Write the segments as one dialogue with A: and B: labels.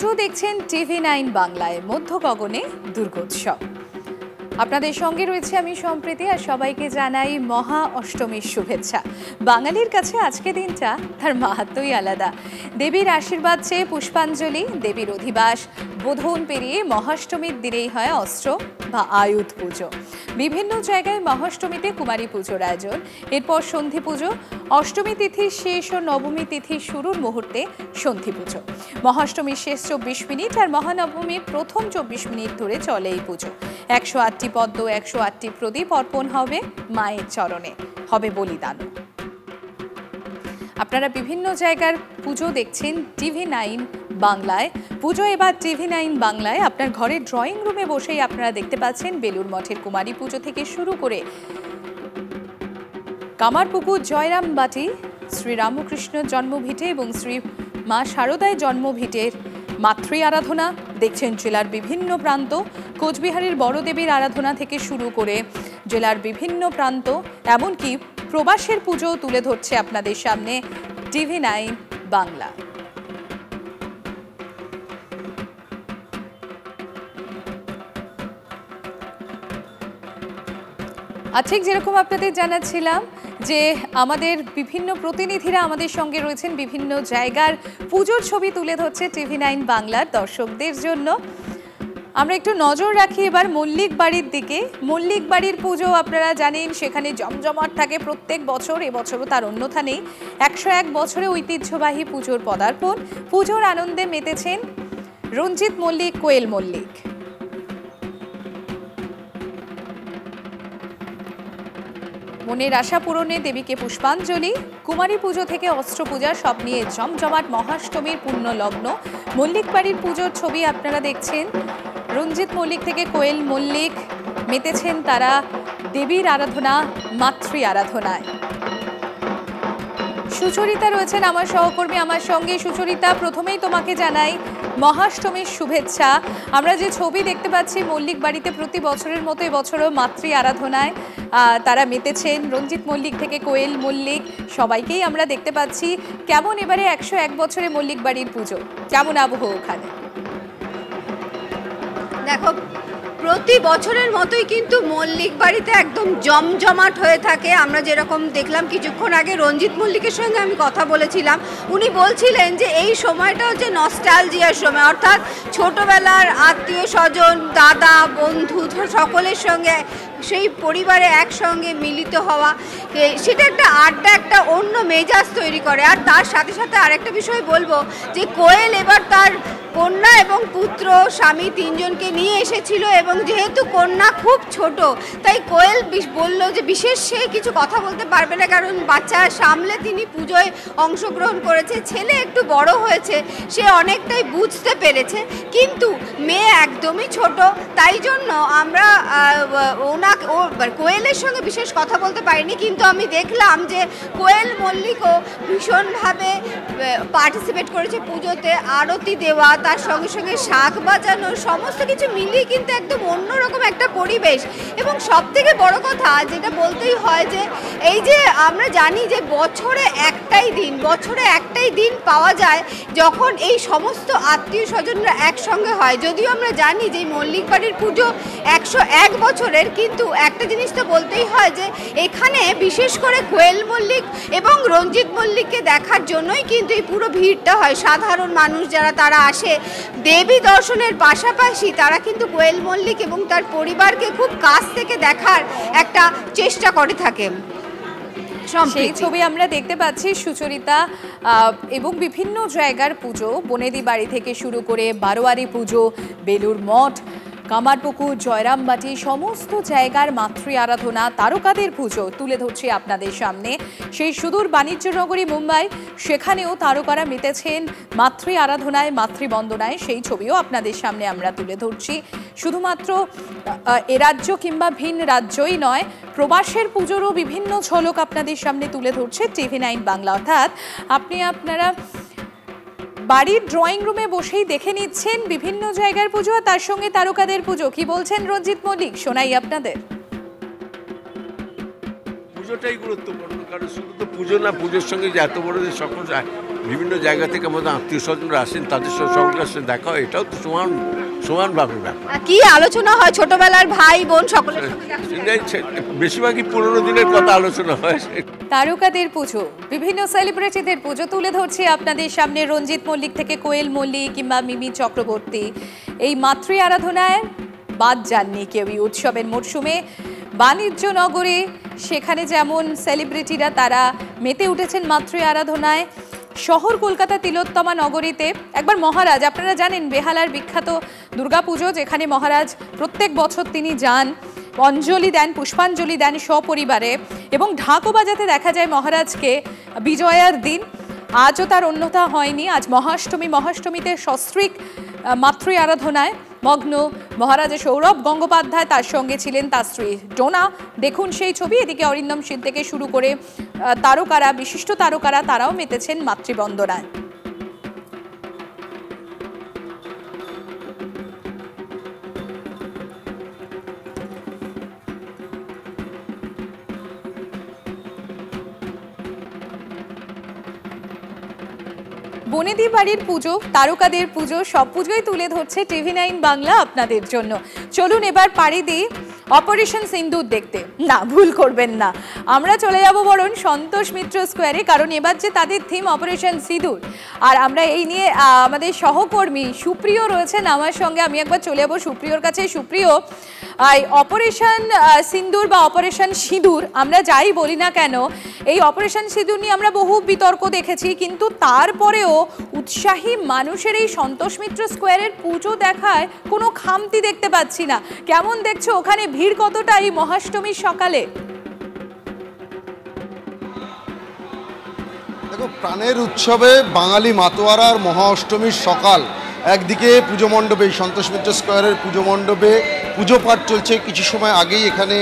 A: পুজো দেখছেন TV9 বাংলায় মধ্য গগনে দুর্গোৎসব। আপনাদের সঙ্গে রয়েছে আমি সম্প্রীতি, আর সবাইকে জানাই মহা অষ্টমীর শুভেচ্ছা। বাঙালির কাছে আজকে দিনটা তার মাহাত্ম্যই আলাদা। দেবীর আশীর্বাদ চেয়ে পুষ্পাঞ্জলি, দেবীর অধিবাস বোধন পেরিয়ে মহাষ্টমীর দিনেই হয় অস্ত্র বা আয়ুধ পুজো। বিভিন্ন জায়গায় মহাষ্টমীতে কুমারী পুজোর আয়োজন, এরপর সন্ধি পুজো, অষ্টমী তিথির শেষ ও নবমী তিথির শুরুর মুহূর্তে সন্ধি পুজো। মহাষ্টমীর শেষ 24 মিনিট আর মহানবমীর প্রথম 24 মিনিট ধরে চলে এই পুজো। 108টি পদ্ম, 108টি প্রদীপ অর্পণ হবে মায়ের চরণে, হবে বলিদান। আপনারা বিভিন্ন জায়গার পুজো দেখছেন TV9 বাংলায়। পুজো এবার TV9 বাংলায় আপনার ঘরের ড্রয়িং রুমে বসেই আপনারা দেখতে পাচ্ছেন বেলুর মঠের কুমারী পুজো থেকে শুরু করে কামারপুকুর জয়রামবাটি শ্রীরামকৃষ্ণ জন্মভিটে এবং শ্রী মা শারদায় জন্মভিটের মাতৃ আরাধনা দেখছেন জেলার বিভিন্ন প্রান্ত। কোচবিহারের বড় দেবীর আরাধনা থেকে শুরু করে জেলার বিভিন্ন প্রান্ত, এমনকি প্রবাসের পুজো তুলে ধরছে আপনাদের সামনে TV9 বাংলা। আর ঠিক যেরকম আপনাদের জানাচ্ছিলাম যে আমাদের বিভিন্ন প্রতিনিধিরা আমাদের সঙ্গে রয়েছেন, বিভিন্ন জায়গার পুজোর ছবি তুলে ধরছে TV9 বাংলার দর্শকদের জন্য। আমরা একটু নজর রাখি এবার মল্লিক বাড়ির দিকে। মল্লিক বাড়ির পুজো আপনারা জানেন সেখানে জমজমাট থাকে প্রত্যেক বছর, এবছরও তার অন্যথা নেই। 101 বছরে ঐতিহ্যবাহী পুজোর পদার্পণ, পুজোর আনন্দে মেতেছেন রঞ্জিত মল্লিক, কোয়েল মল্লিক। মনের আশা পূরণে দেবীকে পুষ্পাঞ্জলি, কুমারী পুজো থেকে অস্ত্র পূজা, সব নিয়ে জমজমাট মহাষ্টমীর পূর্ণ লগ্ন। মল্লিক বাড়ির পুজোর ছবি আপনারা দেখছেন। রঞ্জিত মল্লিক থেকে কোয়েল মল্লিক মেতেছেন তারা দেবীর আরাধনা, মাতৃ আরাধনায়। সুচরিতা রয়েছেন আমার সহকর্মী আমার সঙ্গে। সুচরিতা, প্রথমেই তোমাকে জানাই মহাষ্টমীর শুভেচ্ছা। আমরা যে ছবি দেখতে পাচ্ছি মল্লিক বাড়িতে প্রতি বছরের মতো এবছরও মাতৃ আরাধনায় তারা মেতেছেন। রঞ্জিত মল্লিক থেকে কোয়েল মল্লিক, সবাইকেই আমরা দেখতে পাচ্ছি। কেমন এবারে 101 বছরে মল্লিক বাড়ির পুজো, কেমন আবহ ওখানে?
B: দেখো, প্রতি বছরের মতোই কিন্তু মল্লিক বাড়িতে একদম জমজমাট হয়ে থাকে। আমরা যেরকম দেখলাম কিছুক্ষণ আগে রঞ্জিত মল্লিকের সঙ্গে আমি কথা বলেছিলাম, উনি বলছিলেন যে এই সময়টা হচ্ছে নস্টালজিয়ার সময়, অর্থাৎ ছোটবেলার আত্মীয় স্বজন, দাদা, বন্ধু সকলের সঙ্গে সেই পরিবারে একসঙ্গে মিলিত হওয়া, সেটা একটা আড্ডা, একটা অন্য মেজাজ তৈরি করে। আর তার সাথে সাথে আরেকটা বিষয় বলবো যে কোয়েল এবার তার কন্যা এবং পুত্র, স্বামী তিনজনকে নিয়ে এসেছিল, এবং যেহেতু কন্যা খুব ছোট তাই কোয়েল বলল যে বিশেষ সে কিছু কথা বলতে পারবে না, কারণ বাচ্চা সামলে তিনি পুজোয় অংশগ্রহণ করেছে। ছেলে একটু বড় হয়েছে, সে অনেকটাই বুঝতে পেরেছে, কিন্তু মেয়ে একদমই ছোট, তাই জন্য আমরা কোয়েলের সঙ্গে বিশেষ কথা বলতে পারিনি। কিন্তু আমি দেখলাম যে কোয়েল মল্লিকও ভীষণভাবে পার্টিসিপেট করেছে পুজোতে, আরতি দেওয়া, তার সঙ্গে সঙ্গে শাঁখ বাজানো, সমস্ত কিছু মিলিয়ে কিন্তু একদম অন্যরকম একটা পরিবেশ। এবং সব থেকে বড় কথা যেটা বলতেই হয় যে এই যে আমরা জানি যে বছরে একটাই দিন পাওয়া যায় যখন এই সমস্ত আত্মীয় স্বজনরা একসঙ্গে হয়। যদিও আমরা জানি যে মল্লিক বাড়ির পুজো 101 বছরের, কিন্তু একটা জিনিস তো বলতেই হয় যে এখানে বিশেষ করে কোয়েল মল্লিক এবং রঞ্জিত মল্লিককে দেখার জন্যই কিন্তু এই পুরো ভিড়টা হয়। সাধারণ মানুষ যারা তারা আসে দেবী দর্শনের পাশাপাশি তারা কিন্তু কোয়েল মল্লিক এবং তার পরিবারকে খুব কাছ থেকে দেখার একটা চেষ্টা করে থাকে।
A: সেই ছবি আমরা দেখতে পাচ্ছি সুচরিতা। এবং বিভিন্ন জায়গার পুজো, বনেদি বাড়ি থেকে শুরু করে বারোয়ারি পুজো, বেলুর মঠ, কামারপুকুর, জয়রামবাটি, সমস্ত জায়গার মাতৃ আরাধনা, তারকাদের পুজো তুলে ধরছি আপনাদের সামনে। সেই সুদূর বাণিজ্য নগরী মুম্বাই, সেখানেও তারকারা মেতেছেন মাতৃ আরাধনায়, মাতৃবন্দনায়, সেই ছবিও আপনাদের সামনে আমরা তুলে ধরছি। শুধুমাত্র এ রাজ্য কিংবা ভিন রাজ্যই নয়, প্রবাসের পুজোরও বিভিন্ন ঝলক আপনাদের সামনে তুলে ধরছে TV9 বাংলা। অর্থাৎ আপনারা বাড়ির ড্রয়িং রুমে বসেই দেখে নিচ্ছেন বিভিন্ন জায়গার পুজো, আর তার সঙ্গে তারকাদের পুজো। কি বলছেন রঞ্জিত মল্লিক, শোনাই আপনাদের।
C: পুজো পুজোটাই গুরুত্বপূর্ণ, কারণ শুধু তো পুজো না, পুজোর সঙ্গে যে এত বড় যে সকল বিভিন্ন জায়গা থেকে আমাদের আত্মীয় স্বজনরা আসেন, তাদের সঙ্গে সাথে দেখা হয়, এটাও তো সমানভাবে ব্যাপার।
B: কি আলোচনা হয় ছোটবেলার ভাই বোন সকলের সঙ্গে?
C: বেশিরভাগই পুরোনো দিনের কথা আলোচনা হয়।
A: তারকাদের পুজো, বিভিন্ন সেলিব্রিটিদের পুজো তুলে ধরছি আপনাদের সামনে। রঞ্জিত মল্লিক থেকে কোয়েল মল্লিক কিংবা মিমি চক্রবর্তী, এই মাতৃ আরাধনায় বাদ যাননি কেউই। উৎসবের মরশুমে বাণিজ্য নগরে সেখানে যেমন সেলিব্রিটিরা তারা মেতে উঠেছেন মাতৃ আরাধনায়। শহর কলকাতা তিলোত্তমা নগরীতে একবার মহারাজ, আপনারা জানেন বেহালার বিখ্যাত দুর্গাপুজো, যেখানে মহারাজ প্রত্যেক বছর তিনি যান, অঞ্জলি দেন, পুষ্পাঞ্জলি দেন সপরিবারে, এবং ঢাকও বাজাতে দেখা যায় মহারাজকে বিজয়ার দিন। আজও তার অন্যথা হয়নি। আজ মহাষ্টমীতে সস্ত্রীক মাতৃ আরাধনায় মগ্ন মহারাজা সৌরভ গঙ্গোপাধ্যায়, তার সঙ্গে ছিলেন তার স্ত্রী ডোনা। দেখুন সেই ছবি। এদিকে অরিন্দম শীল থেকে শুরু করে তারকারা, বিশিষ্ট তারকারা, তারাও মেতেছেন মাতৃবন্দনায়। বনেদি বাড়ির পুজো, তারকাদের পুজো, সব পুজোই তুলে ধরছে TV9 বাংলা আপনাদের জন্য। চলুন এবার পাড়ি দিই অপারেশন সিন্দুর দেখতে। না, ভুল করবেন না, আমরা চলে যাব বরং সন্তোষ মিত্র স্কোয়ারে, কারণ এবার যে তাদের থিম অপারেশন সিঁদুর। আর আমরা এই নিয়ে আমাদের সহকর্মী সুপ্রিয় রয়েছেন আমার সঙ্গে। আমি একবার চলে যাবো সুপ্রিয়র কাছে। সুপ্রিয়, অপারেশন সিন্দুর বা অপারেশন সিঁদুর আমরা যাই বলি না কেন, এই অপারেশন সিঁদুর নিয়ে আমরা বহু বিতর্ক দেখেছি, কিন্তু তারপরেও উৎসাহী মানুষের এই সন্তোষ মিত্র স্কোয়ারের পুজো দেখায় কোনো খামতি দেখতে পাচ্ছি না। কেমন দেখছো ওখানে ভিড় কতটা এই মহাষ্টমীর সকালে?
D: দেখো, প্রাণের উৎসবে বাঙালি মাতোয়ারার মহা অষ্টমীর সকাল। একদিকে পুজো মণ্ডপে, সন্তোষ মিত্র স্কোয়ারের পুজো মণ্ডপে পুজো পাঠ চলছে। কিছু সময় আগেই এখানে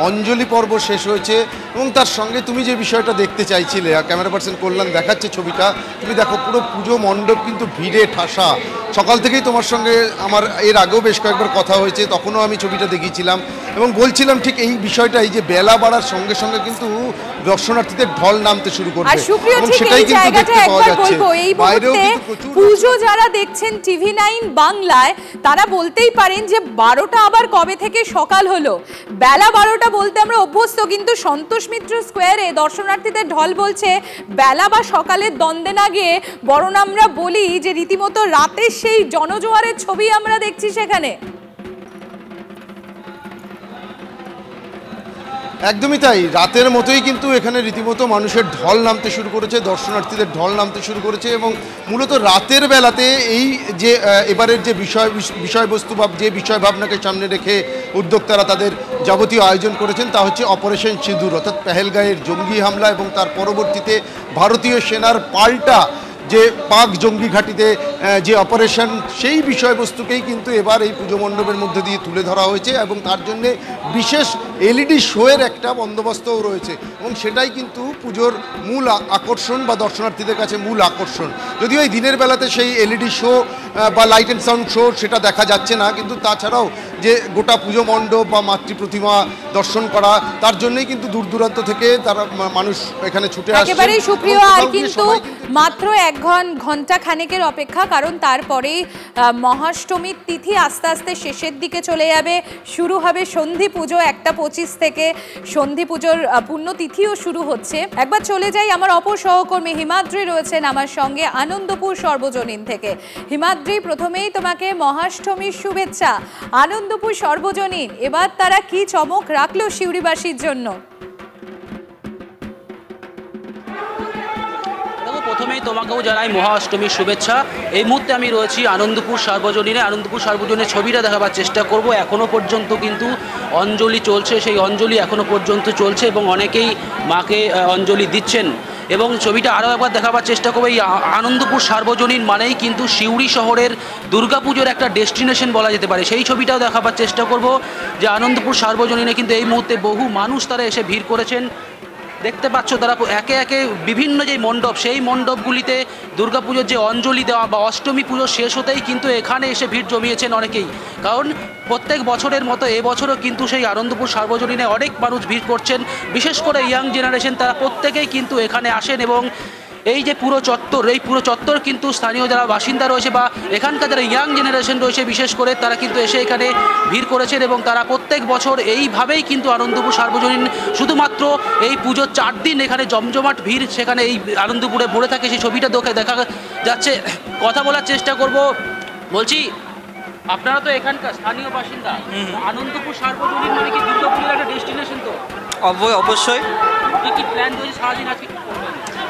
D: অঞ্জলি পর্ব শেষ হয়েছে, এবং তার সঙ্গে তুমি যে বিষয়টা দেখতে চাইছিলে, ক্যামেরা পার্সন কল্যাণ দেখাচ্ছে ছবিটা, তুমি দেখো পুরো পুজো মণ্ডপ কিন্তু ভিড়ে ঠাসা। সকাল থেকেই তোমার সঙ্গে আমার এর আগেও বেশ কয়েকবার কথা হয়েছে, তখনও আমি ছবিটা দেখিয়েছিলাম এবং বলছিলাম ঠিক এই বিষয়টাই, যে বেলা বাড়ার সঙ্গে সঙ্গে কিন্তু দর্শনার্থীদের ঢল নামতে শুরু করবে, এবং সেটাই কিন্তু দেখতে পাওয়া যাচ্ছে। বাইরেও কিন্তু
A: পুজো যারা দেখছেন TV9 বাংলায়, তারা বলতেই পারেন যে 12টা আবার কবে থেকে সকাল হলো। বেলা 12টা বলতে আমরা অভ্যস্ত, কিন্তু সন্তোষ মিত্র স্কোয়ারে দর্শনার্থীদের ঢল বলছে বেলা বা সকালের দ্বন্দ্বে না গিয়ে বরং আমরা বলি যে রীতিমতো রাতের সেই জনজোয়ারের ছবি আমরা দেখছি সেখানে।
D: একদমই তাই, রাতের মতোই কিন্তু এখানে রীতিমতো মানুষের ঢল নামতে শুরু করেছে, দর্শনার্থীদের ঢল নামতে শুরু করেছে। এবং মূলত রাতের বেলাতে এই যে এবারের যে বিষয়বস্তু বা যে বিষয় ভাবনাকে সামনে রেখে উদ্যোক্তারা তাদের যাবতীয় আয়োজন করেছেন, তা হচ্ছে অপারেশন সিঁদুর, অর্থাৎ পেহেলগাঁয়ের জঙ্গি হামলা এবং তার পরবর্তীতে ভারতীয় সেনার পাল্টা যে পাক জঙ্গি ঘাঁটিতে যে অপারেশন, সেই বিষয়বস্তুকেই কিন্তু এবার এই পুজো মণ্ডপের মধ্যে দিয়ে তুলে ধরা হয়েছে, এবং তার জন্যে বিশেষ LED শোয়ের একটা বন্দোবস্তও রয়েছে, এবং সেটাই কিন্তু পুজোর মূল আকর্ষণ বা দর্শনার্থীদের কাছে মূল আকর্ষণ। যদিও এই দিনের বেলাতে সেই LED শো বা লাইট অ্যান্ড সাউন্ড শো সেটা দেখা যাচ্ছে না, কিন্তু তাছাড়াও যে গোটা পুজো মণ্ডপ বা মাতৃ প্রতিমা দর্শন করা, তার জন্যই কিন্তু দূর দূরান্ত থেকে তারা মানুষ এখানে ছুটে আসছে।
A: একেবারেই সুপ্রিয়, আর কিন্তু মাত্র 1 ঘন্টা খানেকের অপেক্ষা, কারণ তারপরেই মহাষ্টমীর তিথি আস্তে আস্তে শেষের দিকে চলে যাবে। শুরু হবে সন্ধি পুজো 1টা 25 থেকে। সন্ধি পুজোর পুণ্যতিথিও শুরু হচ্ছে। একবার চলে যাই, আমার অপর সহকর্মী হিমাদ্রি রয়েছেন আমার সঙ্গে আনন্দপুর সর্বজনীন থেকে। হিমাদ্রি, প্রথমেই তোমাকে মহাষ্টমীর শুভেচ্ছা। আনন্দপুর সর্বজনীন এবার তারা কি চমক রাখলো শিউরিবাসীর জন্য?
E: প্রথমেই তোমাকেও জানাই মহা অষ্টমীর শুভেচ্ছা। এই মুহূর্তে আমি রয়েছি আনন্দপুর সার্বজনীনে। আনন্দপুর সার্বজনীনের ছবিটা দেখাবার চেষ্টা করব। এখনও পর্যন্ত কিন্তু অঞ্জলি চলছে, সেই অঞ্জলি এখনও পর্যন্ত চলছে এবং অনেকেই মাকে অঞ্জলি দিচ্ছেন। এবং ছবিটা আরও একবার দেখাবার চেষ্টা করবো। এই আনন্দপুর সার্বজনীন মানেই কিন্তু সিউড়ি শহরের দুর্গাপুজোর একটা ডেস্টিনেশন বলা যেতে পারে। সেই ছবিটাও দেখাবার চেষ্টা করব যে আনন্দপুর সার্বজনীনে কিন্তু এই মুহূর্তে বহু মানুষ তারা এসে ভিড় করেছেন। দেখতে পাচ্ছ তারা একে একে বিভিন্ন যে মণ্ডপ, সেই মণ্ডপগুলিতে দুর্গাপুজোর যে অঞ্জলি দেওয়া বা অষ্টমী পুজো শেষ হতেই কিন্তু এখানে এসে ভিড় জমিয়েছেন অনেকেই। কারণ প্রত্যেক বছরের মতো এবছরও কিন্তু সেই আনন্দপুর সার্বজনীনে অনেক মানুষ ভিড় করছেন, বিশেষ করে ইয়াং জেনারেশন, তারা প্রত্যেকেই কিন্তু এখানে আসেন। এবং এই যে পুরো চত্বর, এই পুরো চত্বর কিন্তু স্থানীয় যারা বাসিন্দা রয়েছে বা এখানকার যারা ইয়াং জেনারেশন রয়েছে বিশেষ করে, তারা কিন্তু এসে এখানে ভিড় করেছেন এবং তারা প্রত্যেক বছর এইভাবেই কিন্তু আনন্দপুর সার্বজনীন শুধুমাত্র এই পুজোর 4 দিন এখানে জমজমাট ভিড় সেখানে এই আনন্দপুরে ভরে থাকে, সেই ছবিটা দেখা যাচ্ছে। কথা বলার চেষ্টা করব, বলছি আপনারা তো এখানকার স্থানীয় বাসিন্দা, আনন্দপুর সার্বজনীন মানে কি দুর্গাপুজোর একটা ডেস্টিনেশন? তো
F: অবশ্যই।
E: কি প্ল্যান রয়েছে সারাদিন আজকে?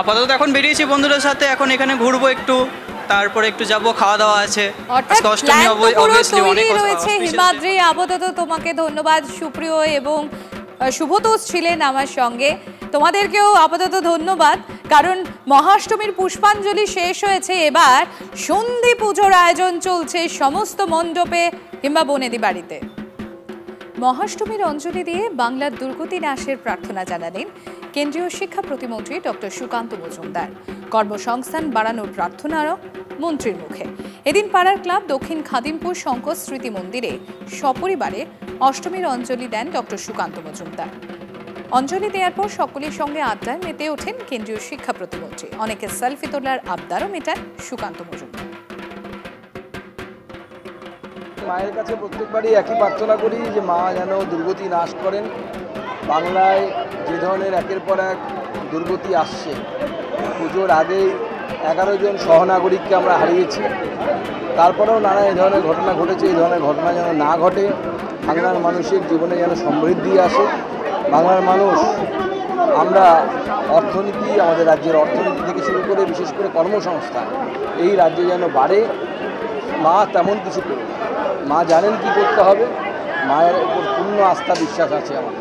F: আপাতত এখন বেরিয়েছি বন্ধুদের সাথে, এখন এখানে ঘুরবো একটু, তারপরে একটু যাবো, খাওয়া দাওয়া আছে।
A: অর্থাৎ প্ল্যান তো পুরো তৈরি রয়েছে।
F: স্পেশাল
A: হিমাদ্রি, আপাতত তোমাকে ধন্যবাদ। সুপ্রিয় এবং শুভতোষ ছিলেন আমার সঙ্গে, তোমাদেরকেও আপাতত ধন্যবাদ। কারণ মহাষ্টমীর পুষ্পাঞ্জলি শেষ হয়েছে, এবার সন্ধি পুজোর আয়োজন চলছে সমস্ত মণ্ডপে কিংবা বনেদি বাড়িতে। মহাষ্টমীর অঞ্জলি দিয়ে বাংলার দুর্গতি নাশের প্রার্থনা জানালেন কেন্দ্রীয় শিক্ষা প্রতিমন্ত্রী ডক্টর সুকান্ত মজুমদার। কর্মসংস্থান বাড়ানোর প্রার্থনারও মন্ত্রীর মুখে। এদিন পাড়ার ক্লাব দক্ষিণ খাদিমপুর শঙ্কর স্মৃতি মন্দিরে সপরিবারে অষ্টমীর অঞ্জলি দেন ডক্টর সুকান্ত মজুমদার। অঞ্জলি দেওয়ার পর সকলের সঙ্গে আড্ডায় মেতে ওঠেন কেন্দ্রীয় শিক্ষা প্রতিমন্ত্রী। অনেকে সেলফি তোলার আবদারও মেটান সুকান্ত মজুমদার।
G: মায়ের কাছে প্রত্যেকবারই একই প্রার্থনা করি যে মা যেন দুর্গতি নাশ করেন। বাংলায় যে ধরনের একের পর এক দুর্গতি আসছে, পুজোর আগেই 11 জন সহনাগরিককে আমরা হারিয়েছি, তারপরেও নানা এই ধরনের ঘটনা ঘটেছে। এই ধরনের ঘটনা যেন না ঘটে, বাংলার মানুষের জীবনে যেন সমৃদ্ধি আসে। বাংলার মানুষ, আমরা অর্থনীতি, আমাদের রাজ্যের অর্থনীতি থেকে শুরু করে বিশেষ করে কর্মসংস্থান এই রাজ্যে যেন বাড়ে। মা তেমন কিছু করবে, মা জানেন কি করতে হবে, মায়ের উপর পূর্ণ আস্থা বিশ্বাস আছে আমার।